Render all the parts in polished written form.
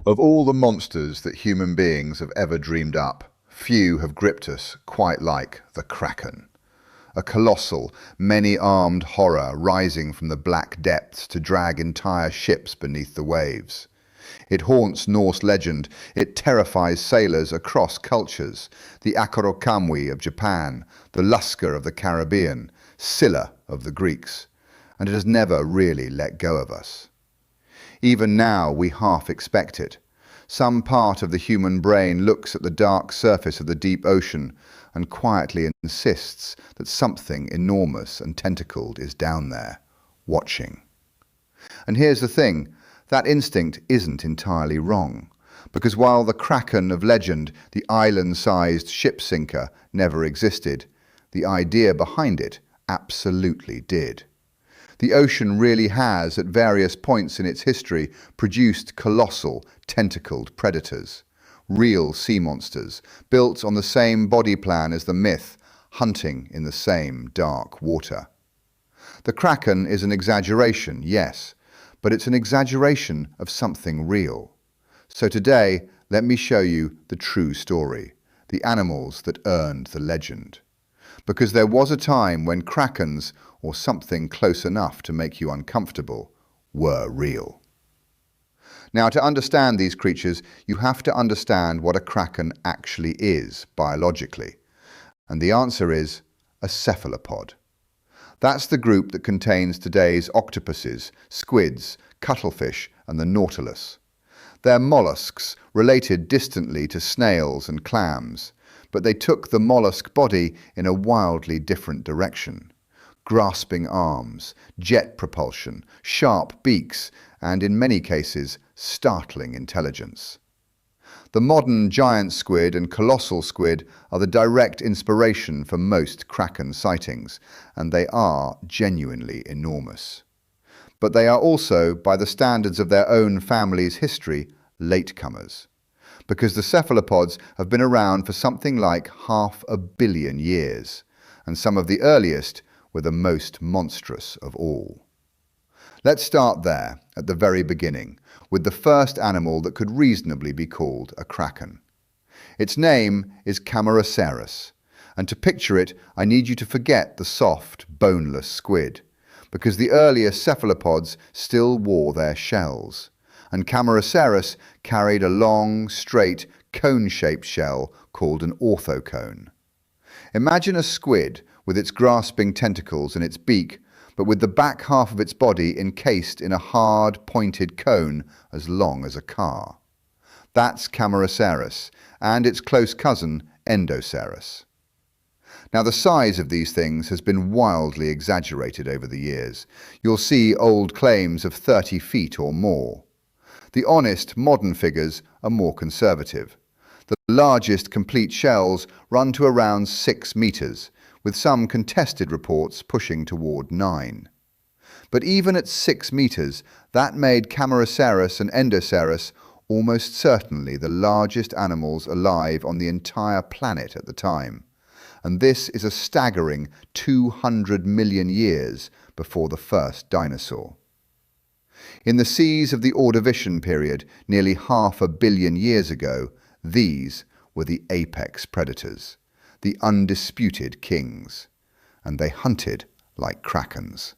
Of all the monsters that human beings have ever dreamed up, few have gripped us quite like the Kraken. A colossal, many-armed horror rising from the black depths to drag entire ships beneath the waves. It haunts Norse legend, it terrifies sailors across cultures, the Akarokamwi of Japan, the Luscar of the Caribbean, Scylla of the Greeks, and it has never really let go of us. Even now we half expect it. Some part of the human brain looks at the dark surface of the deep ocean and quietly insists that something enormous and tentacled is down there, watching. And here's the thing, that instinct isn't entirely wrong, because while the Kraken of legend, the island-sized ship sinker, never existed, the idea behind it absolutely did. The ocean really has, at various points in its history, produced colossal, tentacled predators. Real sea monsters, built on the same body plan as the myth, hunting in the same dark water. The Kraken is an exaggeration, yes, but it's an exaggeration of something real. So today, let me show you the true story, the animals that earned the legend. Because there was a time when Krakens, or something close enough to make you uncomfortable, were real. Now, to understand these creatures, you have to understand what a Kraken actually is, biologically. And the answer is a cephalopod. That's the group that contains today's octopuses, squids, cuttlefish, and the nautilus. They're mollusks, related distantly to snails and clams, but they took the mollusk body in a wildly different direction. Grasping arms, jet propulsion, sharp beaks, and in many cases, startling intelligence. The modern giant squid and colossal squid are the direct inspiration for most Kraken sightings, and they are genuinely enormous. But they are also, by the standards of their own family's history, latecomers. Because the cephalopods have been around for something like 500 million years, and some of the earliest were the most monstrous of all. Let's start there, at the very beginning, with the first animal that could reasonably be called a Kraken. Its name is Cameroceras, and to picture it, I need you to forget the soft, boneless squid, because the earlier cephalopods still wore their shells, and Cameroceras carried a long, straight, cone-shaped shell called an orthocone. Imagine a squid with its grasping tentacles and its beak, but with the back half of its body encased in a hard, pointed cone as long as a car. That's Cameroceras, and its close cousin, Endoceras. Now, the size of these things has been wildly exaggerated over the years. You'll see old claims of 30 feet or more. The honest, modern figures are more conservative. The largest complete shells run to around 6 meters, with some contested reports pushing toward 9. But even at 6 meters, that made Cameroceras and Endoceras almost certainly the largest animals alive on the entire planet at the time. And this is a staggering 200 million years before the first dinosaur. In the seas of the Ordovician period, nearly 500 million years ago, these were the apex predators, the undisputed kings, and they hunted like krakens.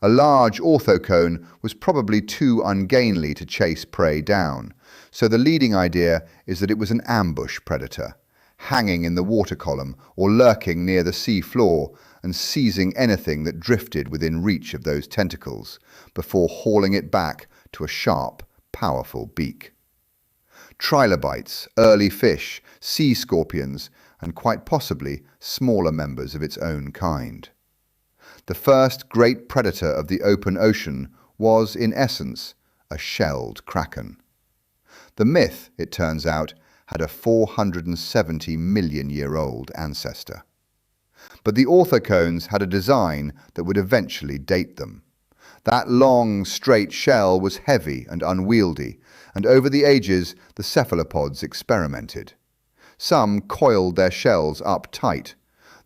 A large orthocone was probably too ungainly to chase prey down, so the leading idea is that it was an ambush predator, hanging in the water column or lurking near the sea floor and seizing anything that drifted within reach of those tentacles before hauling it back to a sharp, powerful beak. Trilobites, early fish, sea scorpions, and quite possibly smaller members of its own kind. The first great predator of the open ocean was, in essence, a shelled kraken. The myth, it turns out, had a 470 million-year-old ancestor. But the orthocones had a design that would eventually date them. That long, straight shell was heavy and unwieldy, and over the ages the cephalopods experimented. Some coiled their shells up tight.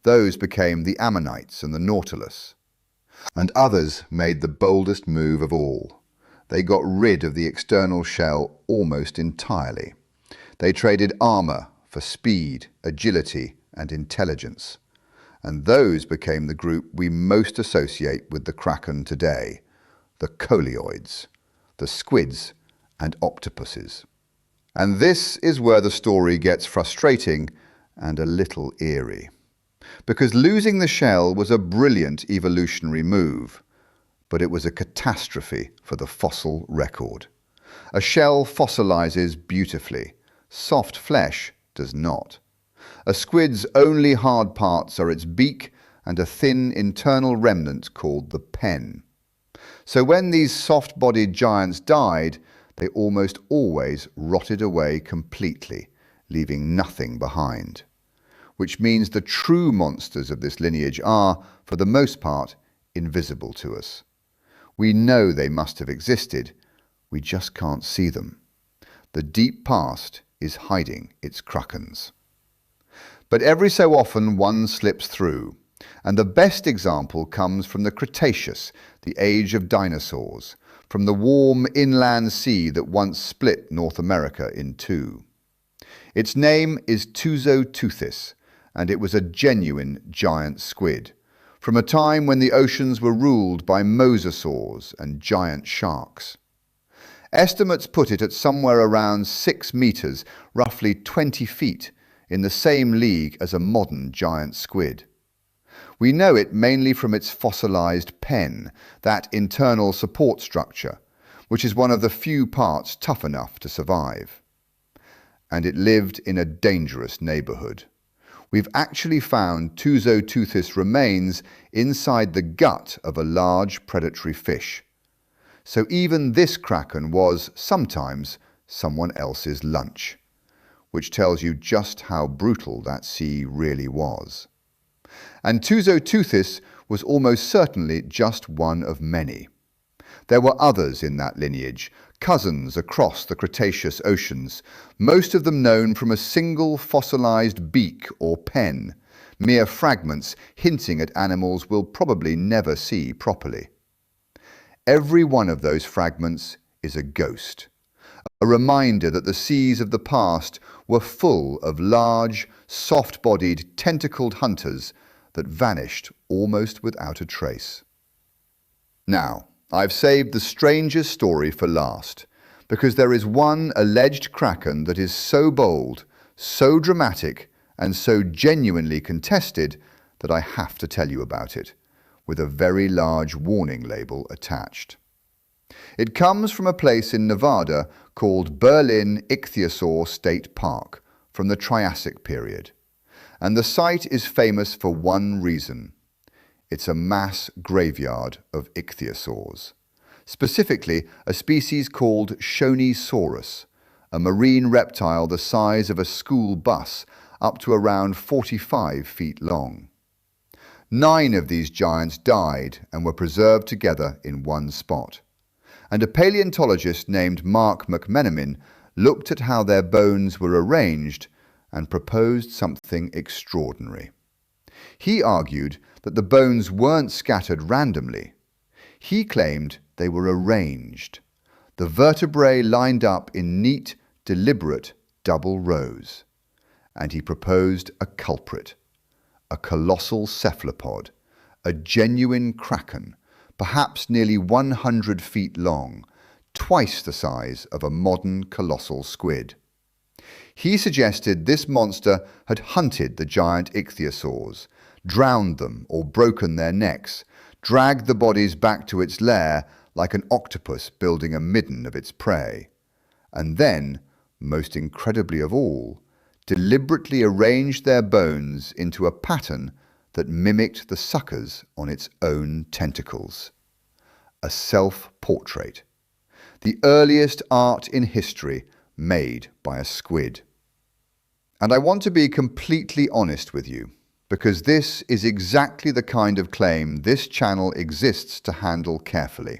Those became the ammonites and the nautilus. And others made the boldest move of all. they got rid of the external shell almost entirely. They traded armor for speed, agility, and intelligence. And those became the group we most associate with the kraken today, the coleoids, the squids and octopuses. And this is where the story gets frustrating and a little eerie. Because losing the shell was a brilliant evolutionary move, but it was a catastrophe for the fossil record. A shell fossilizes beautifully. Soft flesh does not. A squid's only hard parts are its beak and a thin internal remnant called the pen. So when these soft-bodied giants died, they almost always rotted away completely, leaving nothing behind. Which means the true monsters of this lineage are, for the most part, invisible to us. We know they must have existed, we just can't see them. The deep past is hiding its krakens. But every so often one slips through, and the best example comes from the Cretaceous, the age of dinosaurs, from the warm inland sea that once split North America in two. Its name is Tusoteuthis, and it was a genuine giant squid, from a time when the oceans were ruled by mosasaurs and giant sharks. Estimates put it at somewhere around 6 meters, roughly 20 feet, in the same league as a modern giant squid. We know it mainly from its fossilized pen, that internal support structure, which is one of the few parts tough enough to survive. And it lived in a dangerous neighborhood. We've actually found Tusoteuthis remains inside the gut of a large predatory fish. So even this kraken was, sometimes, someone else's lunch, which tells you just how brutal that sea really was. And Tusoteuthis was almost certainly just one of many. There were others in that lineage, cousins across the Cretaceous oceans, most of them known from a single fossilized beak or pen, mere fragments hinting at animals we'll probably never see properly. Every one of those fragments is a ghost, a reminder that the seas of the past were full of large, soft-bodied, tentacled hunters that vanished almost without a trace. Now, I've saved the strangest story for last, because there is one alleged kraken that is so bold, so dramatic, and so genuinely contested that I have to tell you about it, with a very large warning label attached. It comes from a place in Nevada called Berlin Ichthyosaur State Park, from the Triassic period. And the site is famous for one reason. It's a mass graveyard of ichthyosaurs. Specifically, a species called Shonisaurus, a marine reptile the size of a school bus, up to around 45 feet long. 9 of these giants died and were preserved together in one spot. And a paleontologist named Mark McMenamin looked at how their bones were arranged and proposed something extraordinary. He argued that the bones weren't scattered randomly. He claimed they were arranged. The vertebrae lined up in neat, deliberate double rows. And he proposed a culprit, a colossal cephalopod, a genuine kraken, perhaps nearly 100 feet long, twice the size of a modern colossal squid. He suggested this monster had hunted the giant ichthyosaurs, drowned them or broken their necks, dragged the bodies back to its lair like an octopus building a midden of its prey, and then, most incredibly of all, deliberately arranged their bones into a pattern that mimicked the suckers on its own tentacles. A self-portrait. The earliest art in history made by a squid. And I want to be completely honest with you, because this is exactly the kind of claim this channel exists to handle carefully.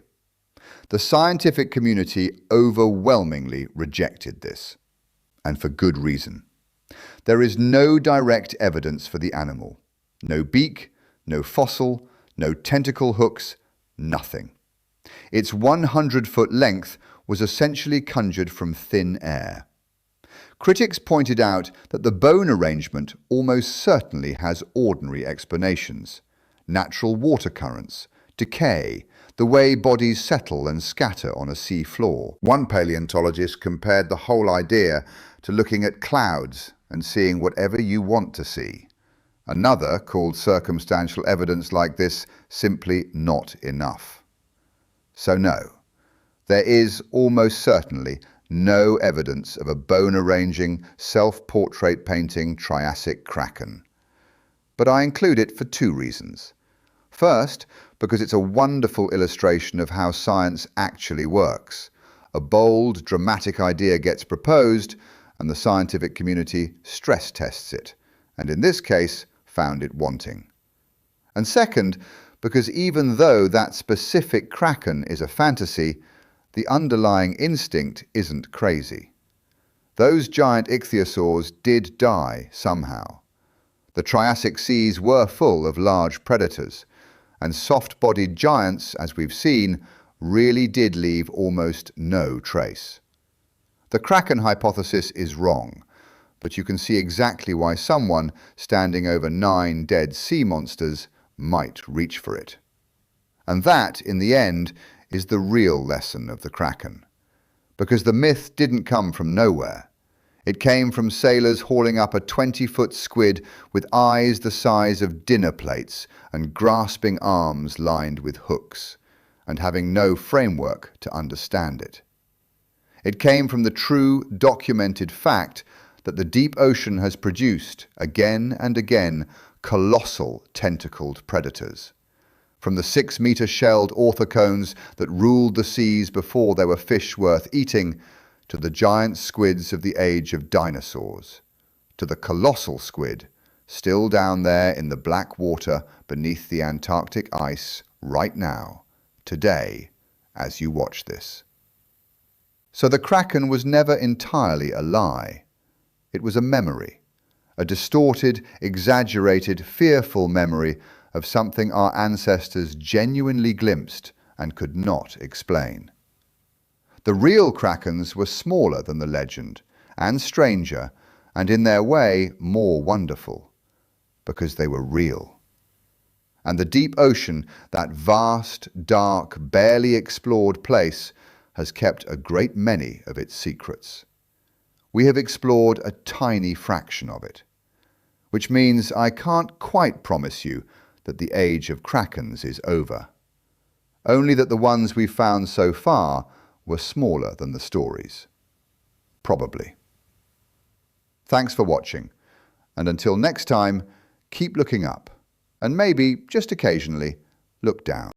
The scientific community overwhelmingly rejected this, and for good reason. There is no direct evidence for the animal. No beak, no fossil, no tentacle hooks, nothing. Its 100-foot length was essentially conjured from thin air. Critics pointed out that the bone arrangement almost certainly has ordinary explanations: natural water currents, decay, the way bodies settle and scatter on a sea floor. One paleontologist compared the whole idea to looking at clouds and seeing whatever you want to see. Another called circumstantial evidence like this simply not enough. So no, there is almost certainly no evidence of a bone-arranging, self-portrait painting Triassic kraken. But I include it for two reasons. First, because it's a wonderful illustration of how science actually works. A bold, dramatic idea gets proposed, and the scientific community stress tests it, and in this case, found it wanting. And second, because even though that specific kraken is a fantasy, the underlying instinct isn't crazy. Those giant ichthyosaurs did die somehow. The Triassic seas were full of large predators, and soft-bodied giants, as we've seen, really did leave almost no trace. The kraken hypothesis is wrong, but you can see exactly why someone standing over 9 dead sea monsters might reach for it. And that, in the end, is the real lesson of the kraken. Because the myth didn't come from nowhere. It came from sailors hauling up a 20-foot squid with eyes the size of dinner plates and grasping arms lined with hooks, and having no framework to understand it. It came from the true, documented fact that the deep ocean has produced, again and again, colossal tentacled predators. From the 6-meter shelled orthocones that ruled the seas before there were fish worth eating, to the giant squids of the age of dinosaurs, to the colossal squid, still down there in the black water beneath the Antarctic ice right now, today, as you watch this. So the kraken was never entirely a lie. It was a memory, a distorted, exaggerated, fearful memory of something our ancestors genuinely glimpsed and could not explain. The real krakens were smaller than the legend, and stranger, and in their way more wonderful, because they were real. And the deep ocean, that vast, dark, barely explored place, has kept a great many of its secrets. We have explored a tiny fraction of it, which means I can't quite promise you that the age of krakens is over. Only that the ones we've found so far were smaller than the stories. Probably. Thanks for watching, and until next time, keep looking up, and maybe, just occasionally, look down.